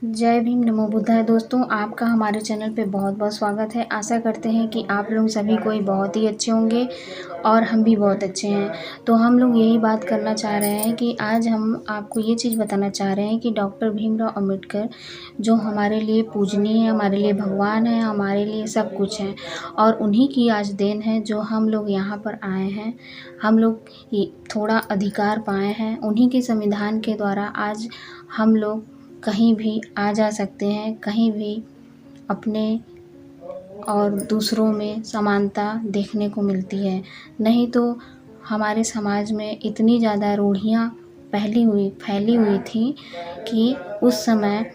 जय भीम, नमो बुद्धाय। दोस्तों, आपका हमारे चैनल पे बहुत बहुत स्वागत है। आशा करते हैं कि आप लोग सभी कोई बहुत ही अच्छे होंगे और हम भी बहुत अच्छे हैं। तो हम लोग यही बात करना चाह रहे हैं कि आज हम आपको ये चीज़ बताना चाह रहे हैं कि डॉक्टर भीमराव अंबेडकर जो हमारे लिए पूजनीय है, हमारे लिए भगवान है, हमारे लिए सब कुछ है और उन्हीं की आज देन है जो हम लोग यहाँ पर आए हैं। हम लोग थोड़ा अधिकार पाए हैं। उन्हीं के संविधान के द्वारा आज हम लोग कहीं भी आ जा सकते हैं, कहीं भी अपने और दूसरों में समानता देखने को मिलती है। नहीं तो हमारे समाज में इतनी ज़्यादा रूढ़ियाँ फैली हुई थी कि उस समय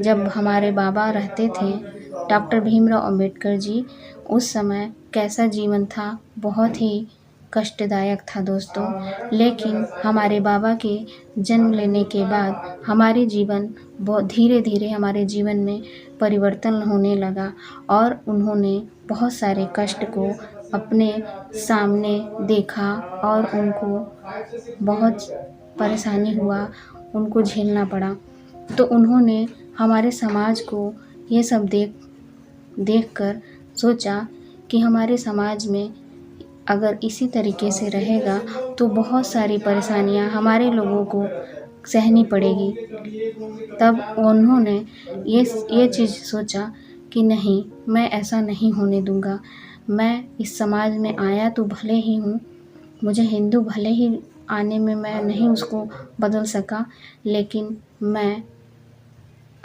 जब हमारे बाबा रहते थे, डॉक्टर भीमराव अंबेडकर जी, उस समय कैसा जीवन था, बहुत ही कष्टदायक था दोस्तों। लेकिन हमारे बाबा के जन्म लेने के बाद हमारे जीवन बहुत धीरे-धीरे हमारे जीवन में परिवर्तन होने लगा और उन्होंने बहुत सारे कष्ट को अपने सामने देखा और उनको बहुत परेशानी हुआ, उनको झेलना पड़ा। तो उन्होंने हमारे समाज को ये सब देखकर सोचा कि हमारे समाज में अगर इसी तरीके से रहेगा तो बहुत सारी परेशानियां हमारे लोगों को सहनी पड़ेगी। तब उन्होंने ये चीज़ सोचा कि नहीं, मैं ऐसा नहीं होने दूंगा। मैं इस समाज में आया तो भले ही हूँ, मुझे हिंदू भले ही आने में मैं नहीं उसको बदल सका, लेकिन मैं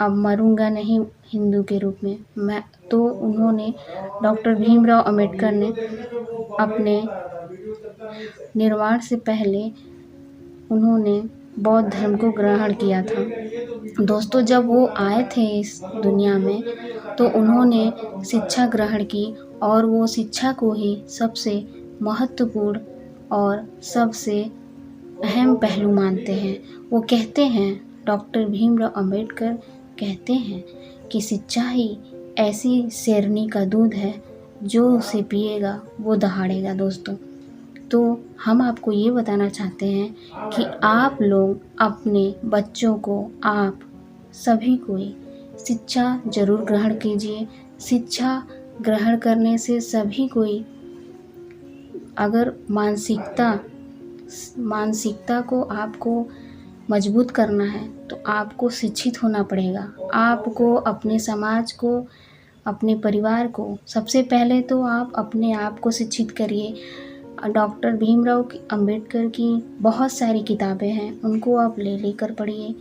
अब मरूंगा नहीं हिंदू के रूप में। तो उन्होंने डॉक्टर भीमराव अंबेडकर ने अपने निर्वाण से पहले उन्होंने बौद्ध धर्म को ग्रहण किया था। दोस्तों, जब वो आए थे इस दुनिया में तो उन्होंने शिक्षा ग्रहण की और वो शिक्षा को ही सबसे महत्वपूर्ण और सबसे अहम पहलू मानते हैं। वो कहते हैं, डॉक्टर भीमराव अंबेडकर कहते हैं कि शिक्षा ही ऐसी शेरनी का दूध है जो उसे पिएगा वो दहाड़ेगा। दोस्तों, तो हम आपको ये बताना चाहते हैं कि आप लोग अपने बच्चों को, आप सभी कोई शिक्षा ज़रूर ग्रहण कीजिए। शिक्षा ग्रहण करने से सभी कोई, अगर मानसिकता को आपको मजबूत करना है तो आपको शिक्षित होना पड़ेगा। आपको अपने समाज को, अपने परिवार को, सबसे पहले तो आप अपने आप को शिक्षित करिए। डॉक्टर भीमराव अंबेडकर की बहुत सारी किताबें हैं, उनको आप लेकर पढ़िए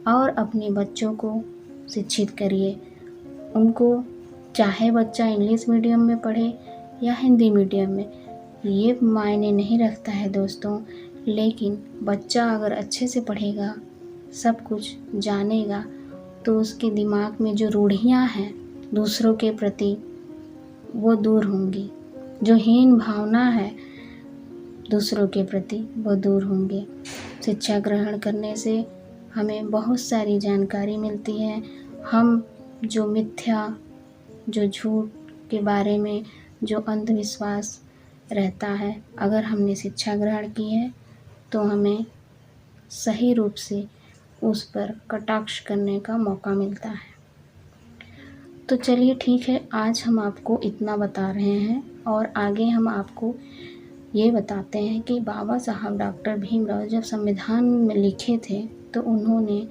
और अपने बच्चों को शिक्षित करिए। उनको, चाहे बच्चा इंग्लिश मीडियम में पढ़े या हिंदी मीडियम में, ये मायने नहीं रखता है दोस्तों। लेकिन बच्चा अगर अच्छे से पढ़ेगा, सब कुछ जानेगा, तो उसके दिमाग में जो रूढ़ियाँ हैं दूसरों के प्रति वो दूर होंगी। जो हीन भावना है दूसरों के प्रति वो दूर होंगे। शिक्षा ग्रहण करने से हमें बहुत सारी जानकारी मिलती है। हम जो मिथ्या, जो झूठ के बारे में जो अंधविश्वास रहता है, अगर हमने शिक्षा ग्रहण की है तो हमें सही रूप से उस पर कटाक्ष करने का मौका मिलता है। तो चलिए ठीक है, आज हम आपको इतना बता रहे हैं और आगे हम आपको ये बताते हैं कि बाबा साहब डॉक्टर भीमराव जब संविधान में लिखे थे तो उन्होंने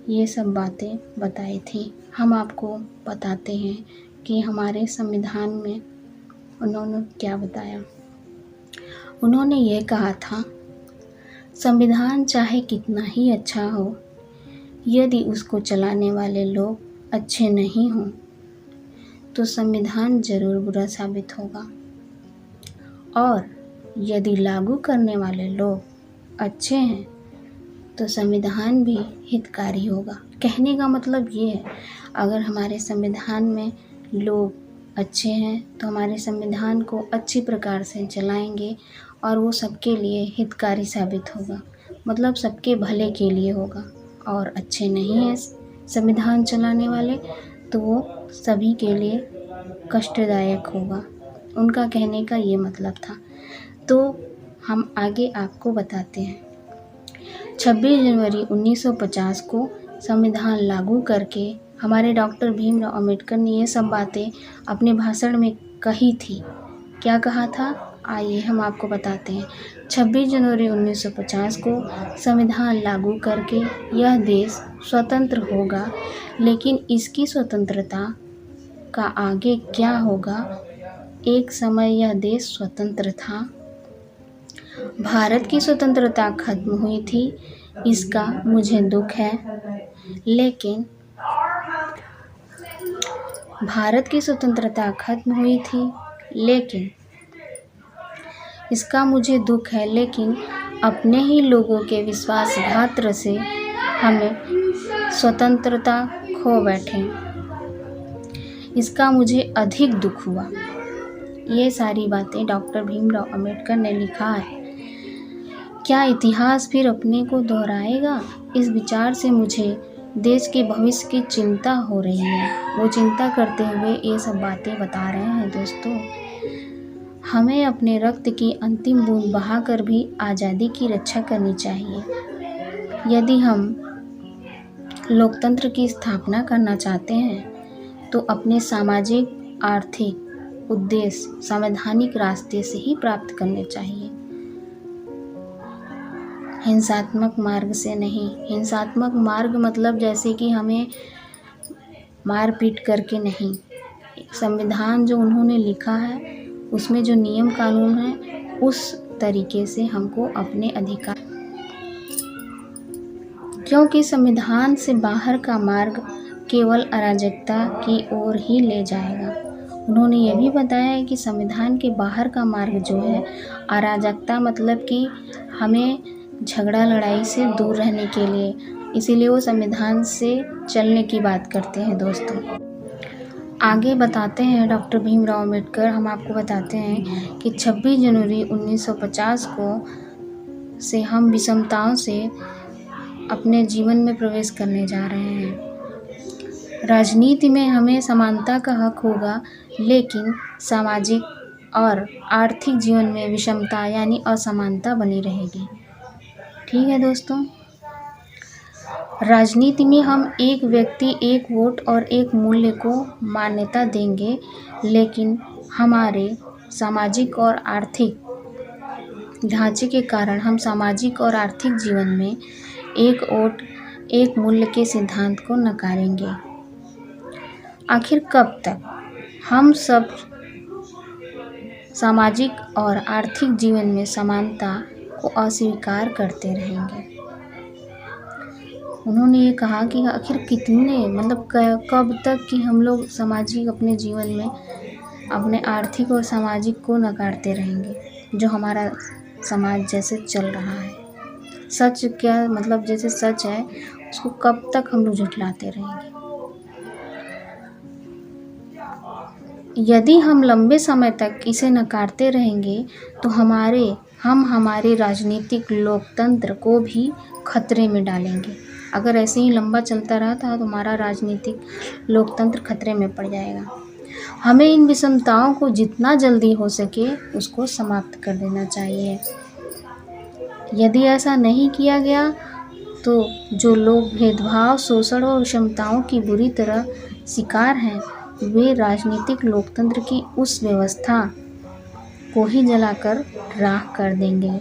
ये सब बातें बताई थी। हम आपको बताते हैं कि हमारे संविधान में उन्होंने क्या बताया। उन्होंने ये कहा था, संविधान चाहे कितना ही अच्छा हो, यदि उसको चलाने वाले लोग अच्छे नहीं हों तो संविधान ज़रूर बुरा साबित होगा, और यदि लागू करने वाले लोग अच्छे हैं तो संविधान भी हितकारी होगा। कहने का मतलब ये है, अगर हमारे संविधान में लोग अच्छे हैं तो हमारे संविधान को अच्छी प्रकार से चलाएंगे और वो सबके लिए हितकारी साबित होगा, मतलब सबके भले के लिए होगा। और अच्छे नहीं हैं संविधान चलाने वाले तो वो सभी के लिए कष्टदायक होगा। उनका कहने का ये मतलब था। तो हम आगे आपको बताते हैं। 26 जनवरी 1950 को संविधान लागू करके हमारे डॉक्टर भीमराव अंबेडकर ने ये सब बातें अपने भाषण में कही थी। क्या कहा था, आइए हम आपको बताते हैं। 26 जनवरी 1950 को संविधान लागू करके यह देश स्वतंत्र होगा, लेकिन इसकी स्वतंत्रता का आगे क्या होगा। एक समय यह देश स्वतंत्र था, भारत की स्वतंत्रता खत्म हुई थी, इसका मुझे दुख है, लेकिन भारत की स्वतंत्रता खत्म हुई थी, लेकिन इसका मुझे दुख है, लेकिन अपने ही लोगों के विश्वासघात से हमें स्वतंत्रता खो बैठे, इसका मुझे अधिक दुख हुआ। ये सारी बातें डॉक्टर भीमराव अंबेडकर ने लिखा है। क्या इतिहास फिर अपने को दोहराएगा? इस विचार से मुझे देश के भविष्य की चिंता हो रही है। वो चिंता करते हुए ये सब बातें बता रहे हैं। दोस्तों, हमें अपने रक्त की अंतिम बूंद बहाकर भी आज़ादी की रक्षा करनी चाहिए। यदि हम लोकतंत्र की स्थापना करना चाहते हैं तो अपने सामाजिक आर्थिक उद्देश्य संवैधानिक रास्ते से ही प्राप्त करने चाहिए, हिंसात्मक मार्ग से नहीं। हिंसात्मक मार्ग मतलब जैसे कि हमें मारपीट करके नहीं। संविधान जो उन्होंने लिखा है उसमें जो नियम कानून है उस तरीके से हमको अपने अधिकार, क्योंकि संविधान से बाहर का मार्ग केवल अराजकता की ओर ही ले जाएगा। उन्होंने ये भी बताया है कि संविधान के बाहर का मार्ग जो है अराजकता, मतलब कि हमें झगड़ा लड़ाई से दूर रहने के लिए, इसीलिए वो संविधान से चलने की बात करते हैं। दोस्तों, आगे बताते हैं डॉक्टर भीमराव अंबेडकर, हम आपको बताते हैं कि 26 जनवरी 1950 को से हम विषमताओं से अपने जीवन में प्रवेश करने जा रहे हैं। राजनीति में हमें समानता का हक होगा, लेकिन सामाजिक और आर्थिक जीवन में विषमता यानी असमानता बनी रहेगी। ठीक है दोस्तों, राजनीति में हम एक व्यक्ति एक वोट और एक मूल्य को मान्यता देंगे, लेकिन हमारे सामाजिक और आर्थिक ढांचे के कारण हम सामाजिक और आर्थिक जीवन में एक वोट एक मूल्य के सिद्धांत को नकारेंगे। आखिर कब तक हम सब सामाजिक और आर्थिक जीवन में समानता को अस्वीकार करते रहेंगे? उन्होंने ये कहा कि आखिर कितने मतलब कब तक कि हम लोग सामाजिक अपने जीवन में अपने आर्थिक और सामाजिक को नकारते रहेंगे, जो हमारा समाज जैसे चल रहा है। सच क्या मतलब जैसे सच है उसको कब तक हम लोग झुठलाते रहेंगे? यदि हम लंबे समय तक इसे नकारते रहेंगे तो हमारे राजनीतिक लोकतंत्र को भी खतरे में डालेंगे। अगर ऐसे ही लंबा चलता रहा तो हमारा राजनीतिक लोकतंत्र खतरे में पड़ जाएगा। हमें इन विषमताओं को जितना जल्दी हो सके उसको समाप्त कर देना चाहिए। यदि ऐसा नहीं किया गया तो जो लोग भेदभाव, शोषण और विषमताओं की बुरी तरह शिकार हैं, वे राजनीतिक लोकतंत्र की उस व्यवस्था को ही जलाकर राख कर देंगे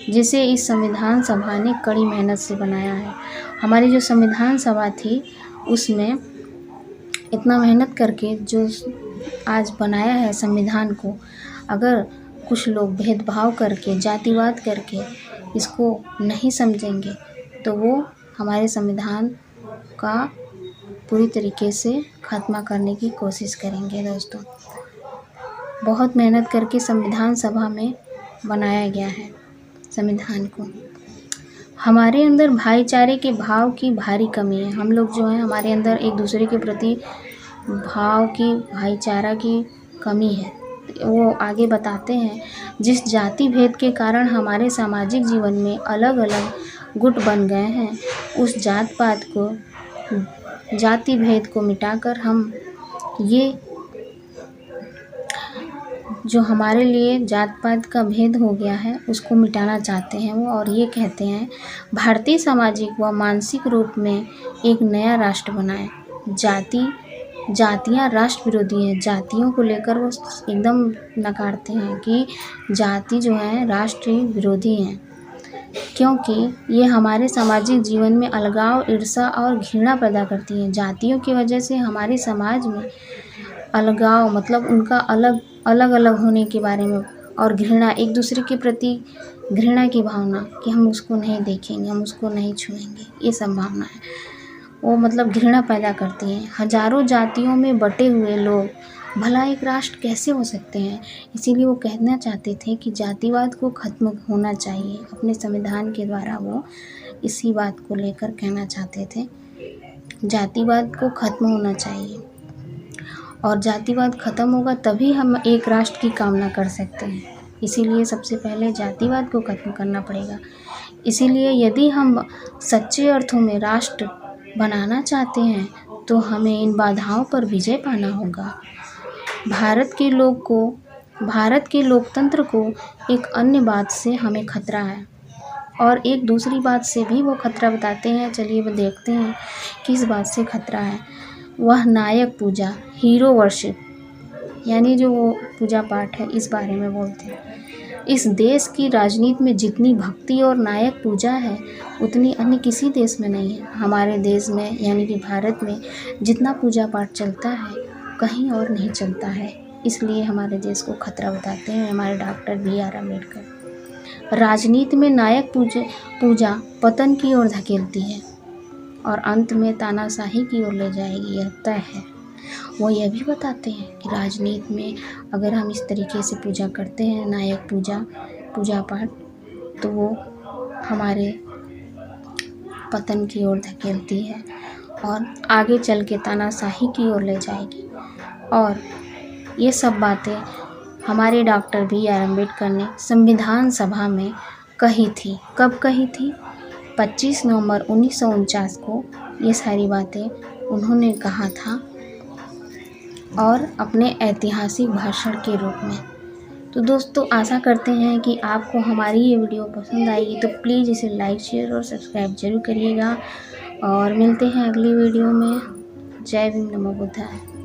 जिसे इस संविधान सभा ने कड़ी मेहनत से बनाया है। हमारी जो संविधान सभा थी उसमें इतना मेहनत करके जो आज बनाया है संविधान को, अगर कुछ लोग भेदभाव करके जातिवाद करके इसको नहीं समझेंगे तो वो हमारे संविधान का पूरी तरीके से खात्मा करने की कोशिश करेंगे। दोस्तों, बहुत मेहनत करके संविधान सभा में बनाया गया है संविधान को। हमारे अंदर भाईचारे के भाव की भारी कमी है। हम लोग जो है हमारे अंदर एक दूसरे के प्रति भाव की, भाईचारा की कमी है। वो आगे बताते हैं, जिस जाति भेद के कारण हमारे सामाजिक जीवन में अलग अलग गुट बन गए हैं, उस जाति भेद को मिटाकर हम ये जो हमारे लिए जात पात का भेद हो गया है उसको मिटाना चाहते हैं वो, और ये कहते हैं भारतीय सामाजिक व मानसिक रूप में एक नया राष्ट्र बनाएं। जातियाँ राष्ट्र विरोधी हैं। जातियों को लेकर वो एकदम नकारते हैं कि जाति जो है राष्ट्र विरोधी हैं, क्योंकि ये हमारे सामाजिक जीवन में अलगाव, ईर्ष्या और घृणा पैदा करती हैं। जातियों की वजह से हमारे समाज में अलगाव, मतलब उनका अलग अलग होने के बारे में, और घृणा, एक दूसरे के प्रति घृणा की भावना कि हम उसको नहीं देखेंगे, हम उसको नहीं छुएंगे, ये सब भावना है वो मतलब घृणा पैदा करती हैं। हजारों जातियों में बटे हुए लोग भला एक राष्ट्र कैसे हो सकते हैं? इसीलिए वो कहना चाहते थे कि जातिवाद को ख़त्म होना चाहिए। अपने संविधान के द्वारा वो इसी बात को लेकर कहना चाहते थे, जातिवाद को ख़त्म होना चाहिए, और जातिवाद ख़त्म होगा तभी हम एक राष्ट्र की कामना कर सकते हैं। इसीलिए सबसे पहले जातिवाद को ख़त्म करना पड़ेगा। इसीलिए यदि हम सच्चे अर्थों में राष्ट्र बनाना चाहते हैं तो हमें इन बाधाओं पर विजय पाना होगा। भारत के लोकतंत्र को एक अन्य बात से हमें खतरा है, और एक दूसरी बात से भी वो खतरा बताते हैं। चलिए वो देखते हैं किस बात से खतरा है। वह नायक पूजा, हीरो वर्शिप, यानी जो वो पूजा पाठ है, इस बारे में बोलते हैं। इस देश की राजनीति में जितनी भक्ति और नायक पूजा है उतनी अन्य किसी देश में नहीं है। हमारे देश में यानी कि भारत में जितना पूजा पाठ चलता है कहीं और नहीं चलता है। इसलिए हमारे देश को खतरा बताते हैं हमारे डॉक्टर BR अम्बेडकर। राजनीति में नायक पूजा पतन की ओर धकेलती है और अंत में तानाशाही की ओर ले जाएगी, यह तय है। वो यह भी बताते हैं कि राजनीति में अगर हम इस तरीके से पूजा करते हैं, नायक पूजा पाठ, तो वो हमारे पतन की ओर धकेलती है और आगे चल के तानाशाही की ओर ले जाएगी। और ये सब बातें हमारे डॉक्टर BR अम्बेडकर ने संविधान सभा में कही थी। कब कही थी? 25 नवंबर 1949 को ये सारी बातें उन्होंने कहा था, और अपने ऐतिहासिक भाषण के रूप में। तो दोस्तों आशा करते हैं कि आपको हमारी ये वीडियो पसंद आएगी, तो प्लीज़ इसे लाइक, शेयर और सब्सक्राइब जरूर करिएगा, और मिलते हैं अगली वीडियो में। जय भीम, नमो बुद्धाय।